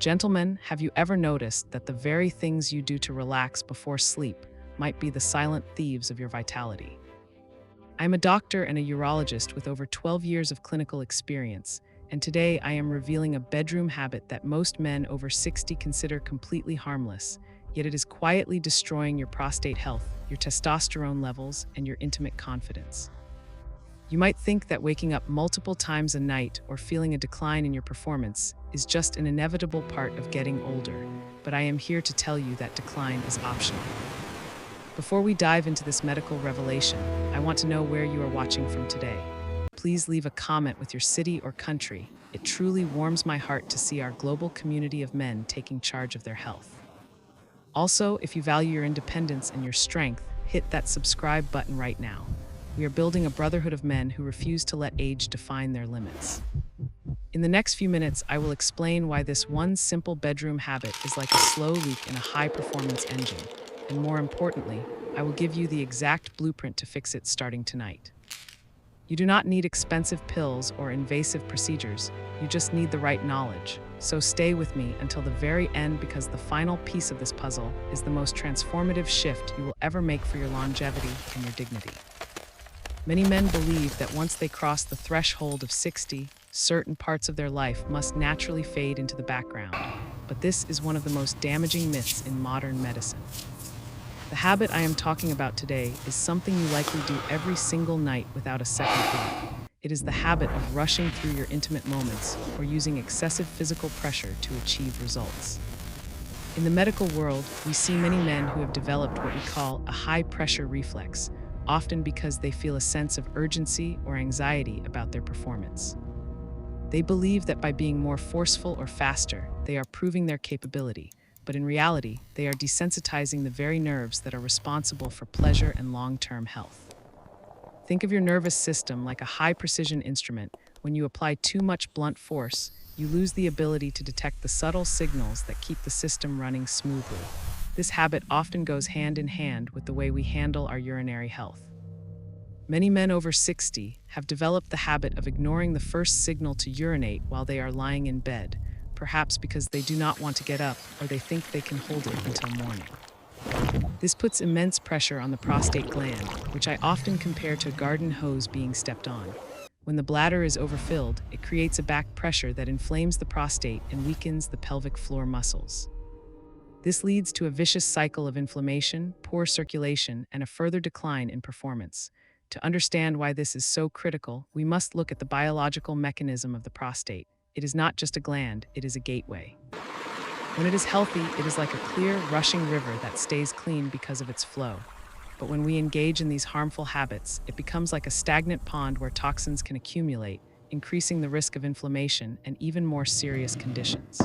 Gentlemen, have you ever noticed that the very things you do to relax before sleep might be the silent thieves of your vitality? I'm a doctor and a urologist with over 12 years of clinical experience, and today I am revealing a bedroom habit that most men over 60 consider completely harmless, yet it is quietly destroying your prostate health, your testosterone levels, and your intimate confidence. You might think that waking up multiple times a night or feeling a decline in your performance is just an inevitable part of getting older, but I am here to tell you that decline is optional. Before we dive into this medical revelation, I want to know where you are watching from today. Please leave a comment with your city or country. It truly warms my heart to see our global community of men taking charge of their health. Also, if you value your independence and your strength, hit that subscribe button right now. We are building a brotherhood of men who refuse to let age define their limits. In the next few minutes, I will explain why this one simple bedroom habit is like a slow leak in a high-performance engine. And more importantly, I will give you the exact blueprint to fix it starting tonight. You do not need expensive pills or invasive procedures, you just need the right knowledge. So stay with me until the very end, because the final piece of this puzzle is the most transformative shift you will ever make for your longevity and your dignity. Many men believe that once they cross the threshold of 60, certain parts of their life must naturally fade into the background. But this is one of the most damaging myths in modern medicine. The habit I am talking about today is something you likely do every single night without a second thought. It is the habit of rushing through your intimate moments or using excessive physical pressure to achieve results. In the medical world, we see many men who have developed what we call a high-pressure reflex, often because they feel a sense of urgency or anxiety about their performance. They believe that by being more forceful or faster, they are proving their capability, but in reality, they are desensitizing the very nerves that are responsible for pleasure and long-term health. Think of your nervous system like a high-precision instrument. When you apply too much blunt force, you lose the ability to detect the subtle signals that keep the system running smoothly. This habit often goes hand in hand with the way we handle our urinary health. Many men over 60 have developed the habit of ignoring the first signal to urinate while they are lying in bed, perhaps because they do not want to get up or they think they can hold it until morning. This puts immense pressure on the prostate gland, which I often compare to a garden hose being stepped on. When the bladder is overfilled, it creates a back pressure that inflames the prostate and weakens the pelvic floor muscles. This leads to a vicious cycle of inflammation, poor circulation, and a further decline in performance. To understand why this is so critical, we must look at the biological mechanism of the prostate. It is not just a gland, it is a gateway. When it is healthy, it is like a clear, rushing river that stays clean because of its flow. But when we engage in these harmful habits, it becomes like a stagnant pond where toxins can accumulate, increasing the risk of inflammation and even more serious conditions.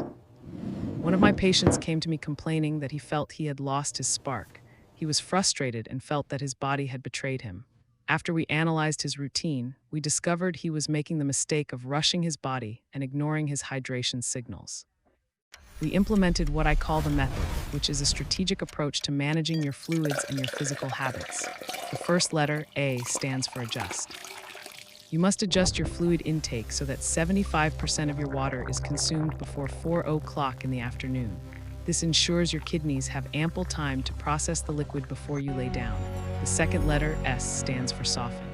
One of my patients came to me complaining that he felt he had lost his spark. He was frustrated and felt that his body had betrayed him. After we analyzed his routine, we discovered he was making the mistake of rushing his body and ignoring his hydration signals. We implemented what I call the method, which is a strategic approach to managing your fluids and your physical habits. The first letter, A, stands for adjust. You must adjust your fluid intake so that 75% of your water is consumed before 4 o'clock in the afternoon. This ensures your kidneys have ample time to process the liquid before you lay down. The second letter, S, stands for soften.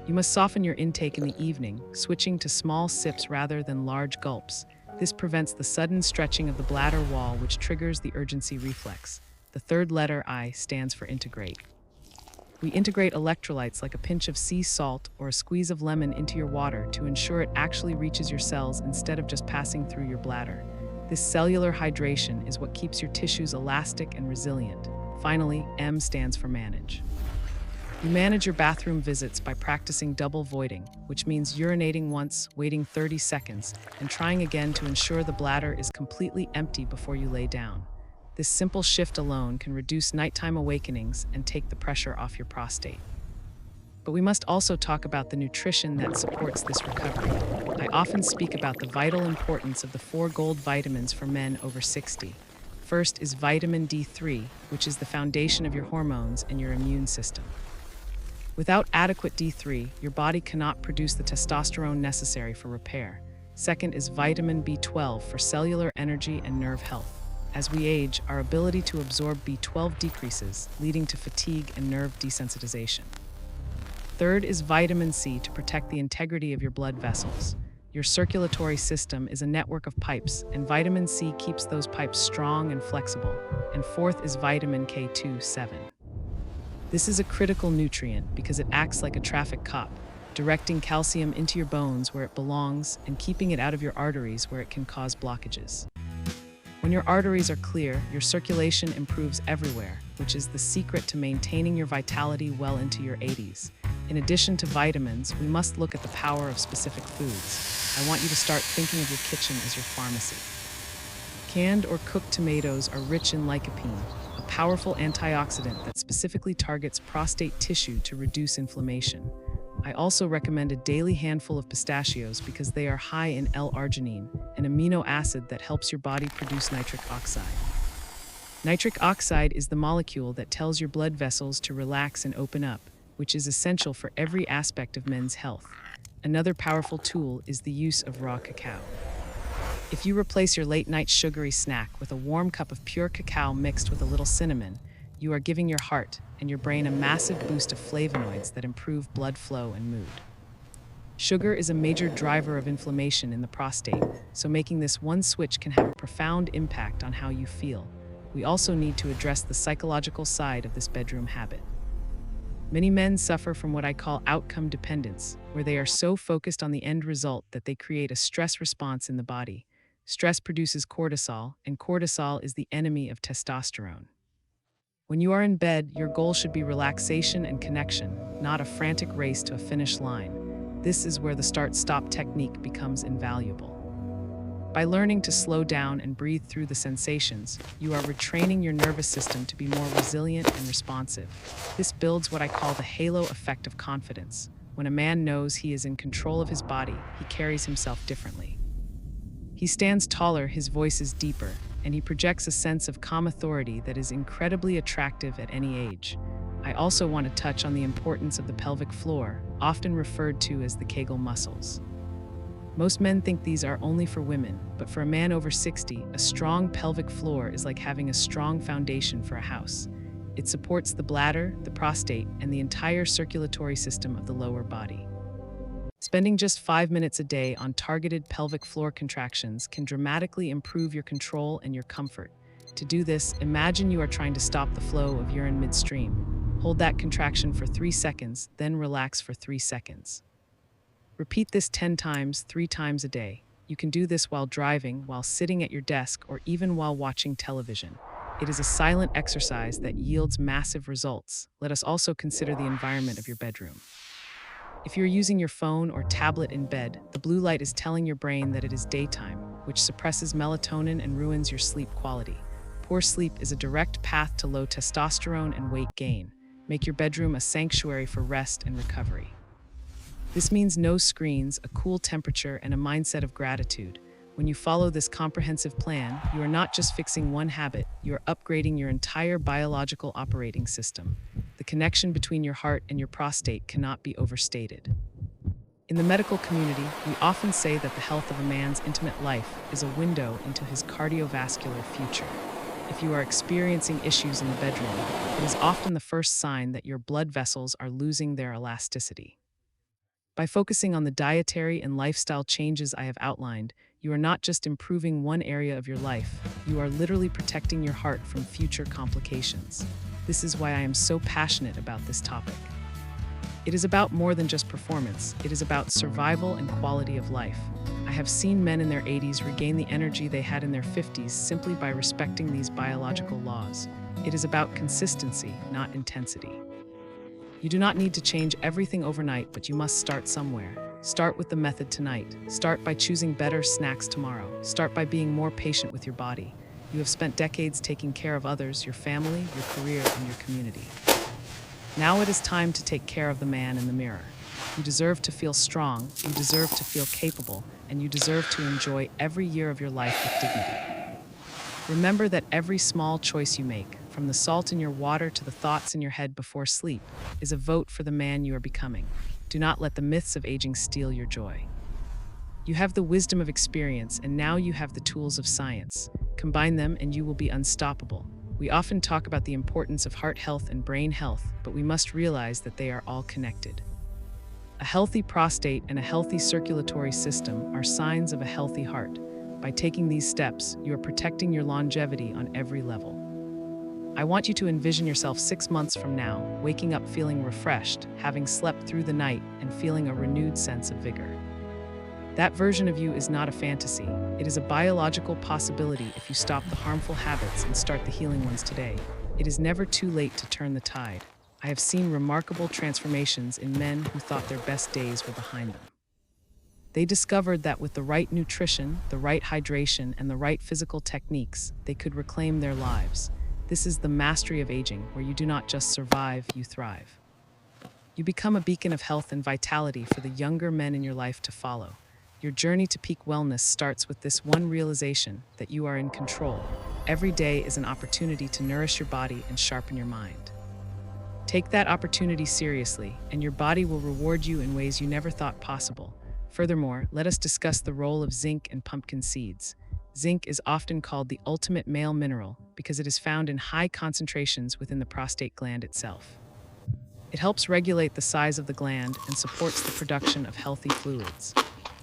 You must soften your intake in the evening, switching to small sips rather than large gulps. This prevents the sudden stretching of the bladder wall, which triggers the urgency reflex. The third letter, I, stands for integrate. We integrate electrolytes like a pinch of sea salt or a squeeze of lemon into your water to ensure it actually reaches your cells instead of just passing through your bladder. This cellular hydration is what keeps your tissues elastic and resilient. Finally, M stands for manage. You manage your bathroom visits by practicing double voiding, which means urinating once, waiting 30 seconds, and trying again to ensure the bladder is completely empty before you lay down. This simple shift alone can reduce nighttime awakenings and take the pressure off your prostate. But we must also talk about the nutrition that supports this recovery. I often speak about the vital importance of the 4 gold vitamins for men over 60. First is vitamin D3, which is the foundation of your hormones and your immune system. Without adequate D3, your body cannot produce the testosterone necessary for repair. Second is vitamin B12 for cellular energy and nerve health. As we age, our ability to absorb B12 decreases, leading to fatigue and nerve desensitization. Third is vitamin C to protect the integrity of your blood vessels. Your circulatory system is a network of pipes, and vitamin C keeps those pipes strong and flexible. And fourth is vitamin K2-7. This is a critical nutrient because it acts like a traffic cop, directing calcium into your bones where it belongs and keeping it out of your arteries where it can cause blockages. When your arteries are clear, your circulation improves everywhere, which is the secret to maintaining your vitality well into your 80s. In addition to vitamins, we must look at the power of specific foods. I want you to start thinking of your kitchen as your pharmacy. Canned or cooked tomatoes are rich in lycopene, a powerful antioxidant that specifically targets prostate tissue to reduce inflammation. I also recommend a daily handful of pistachios because they are high in L-arginine, an amino acid that helps your body produce nitric oxide. Nitric oxide is the molecule that tells your blood vessels to relax and open up, which is essential for every aspect of men's health. Another powerful tool is the use of raw cacao. If you replace your late-night sugary snack with a warm cup of pure cacao mixed with a little cinnamon, you are giving your heart and your brain a massive boost of flavonoids that improve blood flow and mood. Sugar is a major driver of inflammation in the prostate, so making this one switch can have a profound impact on how you feel. We also need to address the psychological side of this bedroom habit. Many men suffer from what I call outcome dependence, where they are so focused on the end result that they create a stress response in the body. Stress produces cortisol, and cortisol is the enemy of testosterone. When you are in bed, your goal should be relaxation and connection, not a frantic race to a finish line. This is where the start-stop technique becomes invaluable. By learning to slow down and breathe through the sensations, you are retraining your nervous system to be more resilient and responsive. This builds what I call the halo effect of confidence. When a man knows he is in control of his body, he carries himself differently. He stands taller, his voice is deeper, and he projects a sense of calm authority that is incredibly attractive at any age. I also want to touch on the importance of the pelvic floor, often referred to as the Kegel muscles. Most men think these are only for women, but for a man over 60, a strong pelvic floor is like having a strong foundation for a house. It supports the bladder, the prostate, and the entire circulatory system of the lower body. Spending just 5 minutes a day on targeted pelvic floor contractions can dramatically improve your control and your comfort. To do this, imagine you are trying to stop the flow of urine midstream. Hold that contraction for 3 seconds, then relax for 3 seconds. Repeat this 10 times, 3 times a day. You can do this while driving, while sitting at your desk, or even while watching television. It is a silent exercise that yields massive results. Let us also consider the environment of your bedroom. If you're using your phone or tablet in bed, the blue light is telling your brain that it is daytime, which suppresses melatonin and ruins your sleep quality. Poor sleep is a direct path to low testosterone and weight gain. Make your bedroom a sanctuary for rest and recovery. This means no screens, a cool temperature, and a mindset of gratitude. When you follow this comprehensive plan, you are not just fixing one habit, you are upgrading your entire biological operating system. The connection between your heart and your prostate cannot be overstated. In the medical community, we often say that the health of a man's intimate life is a window into his cardiovascular future. If you are experiencing issues in the bedroom, it is often the first sign that your blood vessels are losing their elasticity. By focusing on the dietary and lifestyle changes I have outlined, you are not just improving one area of your life, you are literally protecting your heart from future complications. This is why I am so passionate about this topic. It is about more than just performance, it is about survival and quality of life. I have seen men in their 80s regain the energy they had in their 50s simply by respecting these biological laws. It is about consistency, not intensity. You do not need to change everything overnight, but you must start somewhere. Start with the method tonight. Start by choosing better snacks tomorrow. Start by being more patient with your body. You have spent decades taking care of others, your family, your career, and your community. Now it is time to take care of the man in the mirror. You deserve to feel strong, you deserve to feel capable, and you deserve to enjoy every year of your life with dignity. Remember that every small choice you make, from the salt in your water to the thoughts in your head before sleep, is a vote for the man you are becoming. Do not let the myths of aging steal your joy. You have the wisdom of experience, and now you have the tools of science. Combine them and you will be unstoppable. We often talk about the importance of heart health and brain health, but we must realize that they are all connected. A healthy prostate and a healthy circulatory system are signs of a healthy heart. By taking these steps, you are protecting your longevity on every level. I want you to envision yourself 6 months from now, waking up feeling refreshed, having slept through the night, and feeling a renewed sense of vigor. That version of you is not a fantasy. It is a biological possibility if you stop the harmful habits and start the healing ones today. It is never too late to turn the tide. I have seen remarkable transformations in men who thought their best days were behind them. They discovered that with the right nutrition, the right hydration, and the right physical techniques, they could reclaim their lives. This is the mastery of aging, where you do not just survive, you thrive. You become a beacon of health and vitality for the younger men in your life to follow. Your journey to peak wellness starts with this one realization, that you are in control. Every day is an opportunity to nourish your body and sharpen your mind. Take that opportunity seriously, and your body will reward you in ways you never thought possible. Furthermore, let us discuss the role of zinc and pumpkin seeds. Zinc is often called the ultimate male mineral because it is found in high concentrations within the prostate gland itself. It helps regulate the size of the gland and supports the production of healthy fluids.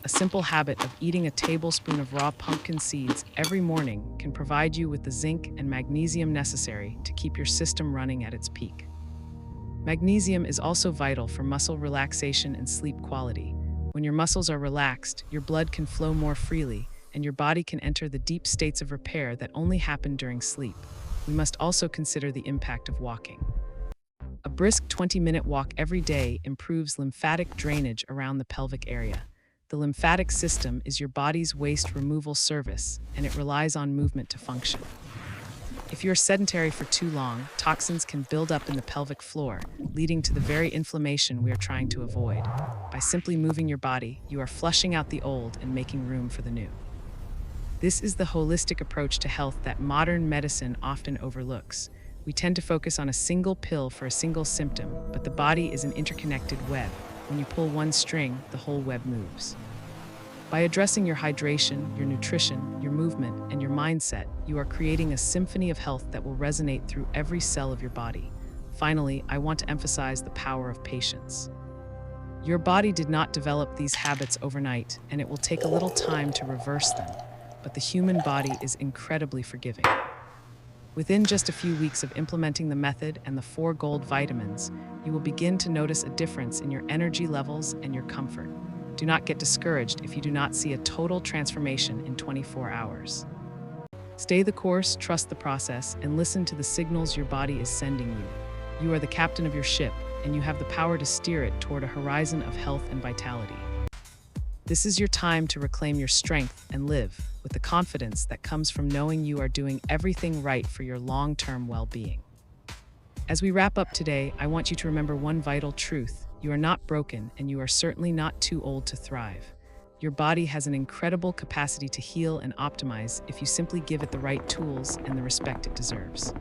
A simple habit of eating a tablespoon of raw pumpkin seeds every morning can provide you with the zinc and magnesium necessary to keep your system running at its peak. Magnesium is also vital for muscle relaxation and sleep quality. When your muscles are relaxed, your blood can flow more freely, and your body can enter the deep states of repair that only happen during sleep. We must also consider the impact of walking. A brisk 20-minute walk every day improves lymphatic drainage around the pelvic area. The lymphatic system is your body's waste removal service, and it relies on movement to function. If you're sedentary for too long, toxins can build up in the pelvic floor, leading to the very inflammation we are trying to avoid. By simply moving your body, you are flushing out the old and making room for the new. This is the holistic approach to health that modern medicine often overlooks. We tend to focus on a single pill for a single symptom, but the body is an interconnected web. When you pull one string, the whole web moves. By addressing your hydration, your nutrition, your movement, and your mindset, you are creating a symphony of health that will resonate through every cell of your body. Finally, I want to emphasize the power of patience. Your body did not develop these habits overnight, and it will take a little time to reverse them, but the human body is incredibly forgiving. Within just a few weeks of implementing the method and the 4 gold vitamins, you will begin to notice a difference in your energy levels and your comfort. Do not get discouraged if you do not see a total transformation in 24 hours. Stay the course, trust the process, and listen to the signals your body is sending you. You are the captain of your ship, and you have the power to steer it toward a horizon of health and vitality. This is your time to reclaim your strength and live with the confidence that comes from knowing you are doing everything right for your long-term well-being. As we wrap up today, I want you to remember one vital truth. You are not broken, and you are certainly not too old to thrive. Your body has an incredible capacity to heal and optimize if you simply give it the right tools and the respect it deserves.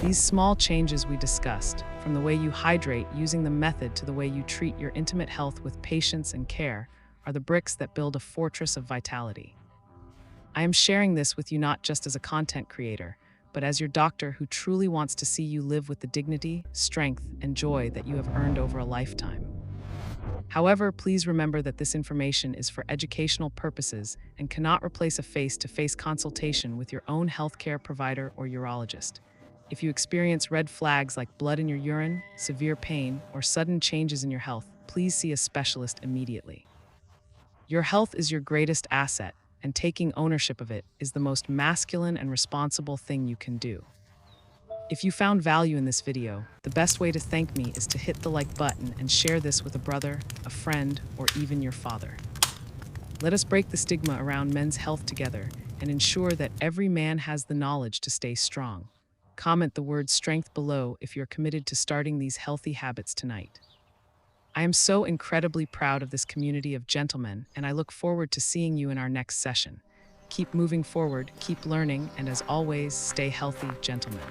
These small changes we discussed, from the way you hydrate using the method to the way you treat your intimate health with patience and care, are the bricks that build a fortress of vitality. I am sharing this with you not just as a content creator, but as your doctor who truly wants to see you live with the dignity, strength, and joy that you have earned over a lifetime. However, please remember that this information is for educational purposes and cannot replace a face-to-face consultation with your own healthcare provider or urologist. If you experience red flags like blood in your urine, severe pain, or sudden changes in your health, please see a specialist immediately. Your health is your greatest asset, and taking ownership of it is the most masculine and responsible thing you can do. If you found value in this video, the best way to thank me is to hit the like button and share this with a brother, a friend, or even your father. Let us break the stigma around men's health together and ensure that every man has the knowledge to stay strong. Comment the word strength below if you're committed to starting these healthy habits tonight. I am so incredibly proud of this community of gentlemen, and I look forward to seeing you in our next session. Keep moving forward, keep learning, and as always, stay healthy, gentlemen.